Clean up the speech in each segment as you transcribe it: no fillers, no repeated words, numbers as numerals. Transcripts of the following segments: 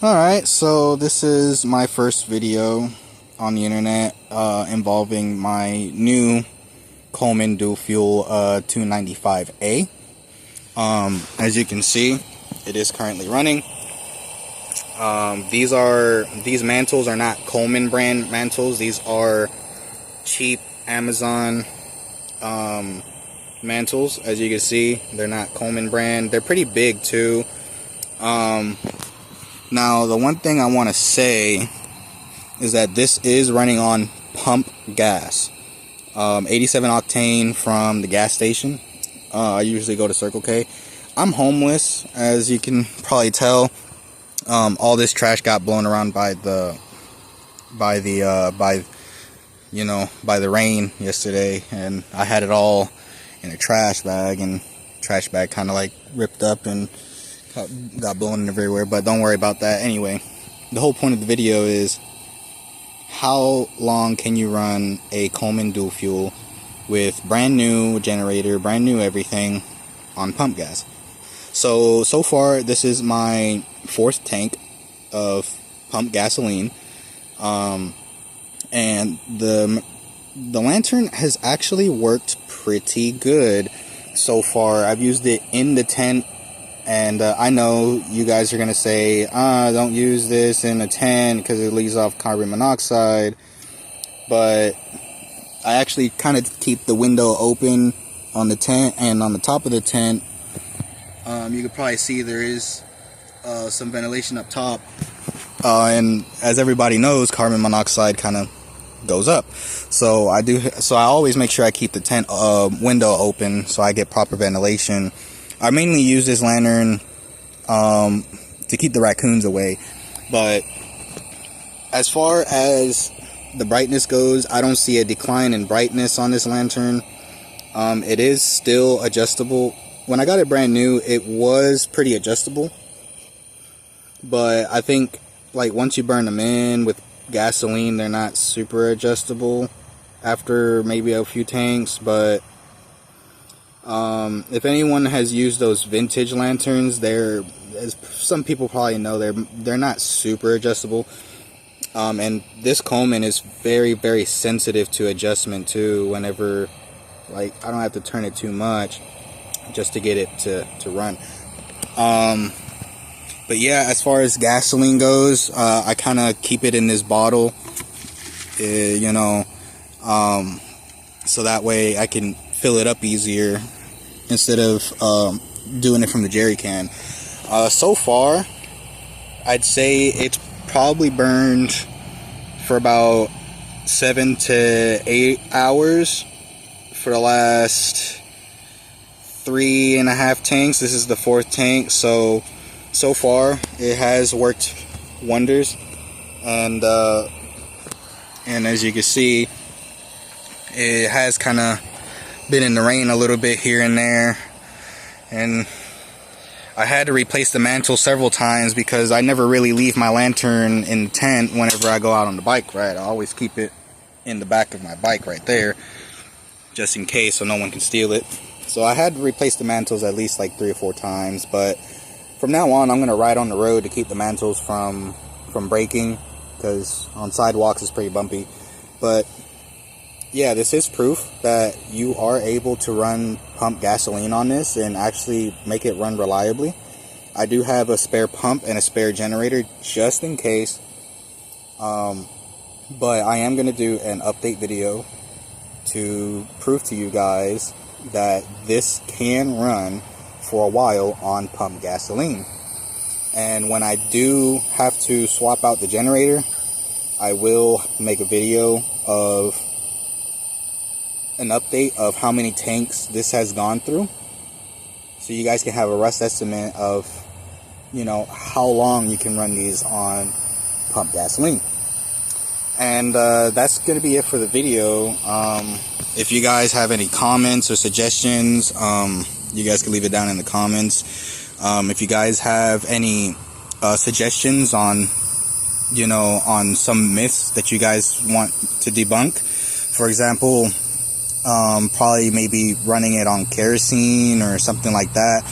Alright, so this is my first video on the internet involving my new Coleman Dual Fuel 295A. As you can see, it is currently running. These mantles are not Coleman brand mantles. These are cheap Amazon mantles. As you can see, they're not Coleman brand. They're pretty big too. Now, the one thing I want to say is that this is running on pump gas. 87 octane from the gas station. I usually go to Circle K. I'm homeless, as you can probably tell. All this trash got blown around by the rain yesterday, and I had it all in a trash bag, and trash bag kind of like ripped up and got blown everywhere, but don't worry about that. Anyway, the whole point of the video is how long can you run a Coleman Dual Fuel with brand new generator, brand new everything on pump gas. So far this is my fourth tank of pump gasoline, and the lantern has actually worked pretty good so far. I've used it in the tent. And I know you guys are going to say, don't use this in a tent because it leaves off carbon monoxide. But I actually kind of keep the window open on the tent, and on the top of the tent, you can probably see there is some ventilation up top. And as everybody knows, carbon monoxide kind of goes up. So I always make sure I keep the tent window open so I get proper ventilation. I mainly use this lantern to keep the raccoons away, but as far as the brightness goes, I don't see a decline in brightness on this lantern. It is still adjustable. When I got it brand new, it was pretty adjustable, but I think like once you burn them in with gasoline, they're not super adjustable after maybe a few tanks. But if anyone has used those vintage lanterns, as some people probably know, they're not super adjustable. And this Coleman is very, very sensitive to adjustment too. Whenever, like, I don't have to turn it too much just to get it to run. But yeah, as far as gasoline goes, I kind of keep it in this bottle, so that way I can fill it up easier instead of doing it from the jerry can. So far, I'd say it's probably burned for about 7 to 8 hours for the last 3.5 tanks. This is the 4th tank, so far it has worked wonders. And as you can see, it has kind of been in the rain a little bit here and there, and I had to replace the mantle several times because I never really leave my lantern in the tent whenever I go out on the bike ride. I always keep it in the back of my bike right there, just in case, so no one can steal it. So I had to replace the mantles at least like 3 or 4 times, but from now on I'm going to ride on the road to keep the mantles from breaking, because on sidewalks it's pretty bumpy. But yeah, this is proof that you are able to run pump gasoline on this and actually make it run reliably. I do have a spare pump and a spare generator just in case. But I am going to do an update video to prove to you guys that this can run for a while on pump gasoline. And when I do have to swap out the generator, I will make a video of an update of how many tanks this has gone through, so you guys can have a rough estimate of how long you can run these on pump gasoline. And that's going to be it for the video. If you guys have any comments or suggestions, you guys can leave it down in the comments. If you guys have any suggestions on some myths that you guys want to debunk, for example, probably maybe running it on kerosene or something like that,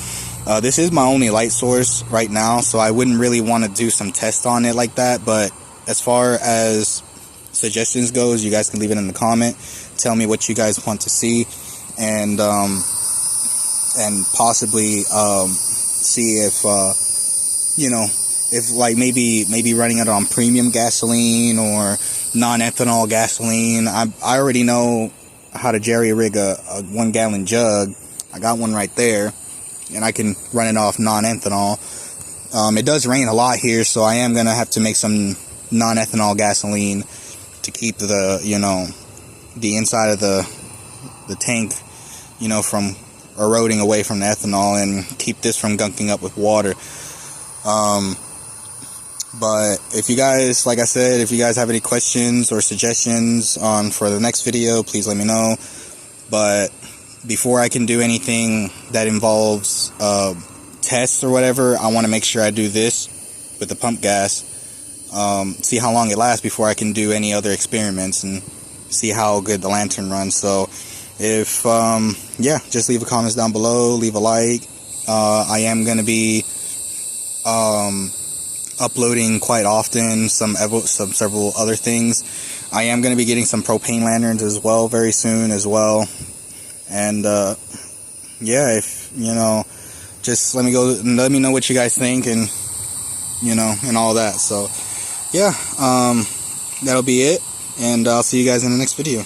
This is my only light source right now, so I wouldn't really want to do some tests on it like that. But as far as suggestions goes, you guys can leave it in the comment. Tell me what you guys want to see, and possibly see if if like maybe running it on premium gasoline or non-ethanol gasoline. I already know how to jerry rig a 1 gallon jug. I got one right there, and I can run it off non-ethanol. It does rain a lot here, so I am gonna have to make some non-ethanol gasoline to keep the the inside of the tank from eroding away from the ethanol, and keep this from gunking up with water. But if you guys, like I said, if you guys have any questions or suggestions for the next video, please let me know. But before I can do anything that involves tests or whatever, I want to make sure I do this with the pump gas, see how long it lasts before I can do any other experiments, and see how good the lantern runs. So if yeah, just leave a comment down below, leave a like. I am going to be uploading quite often some several other things. I am going to be getting some propane lanterns as well very soon as well. And yeah, if just let me know what you guys think, and and all that. So yeah, that'll be it, and I'll see you guys in the next video.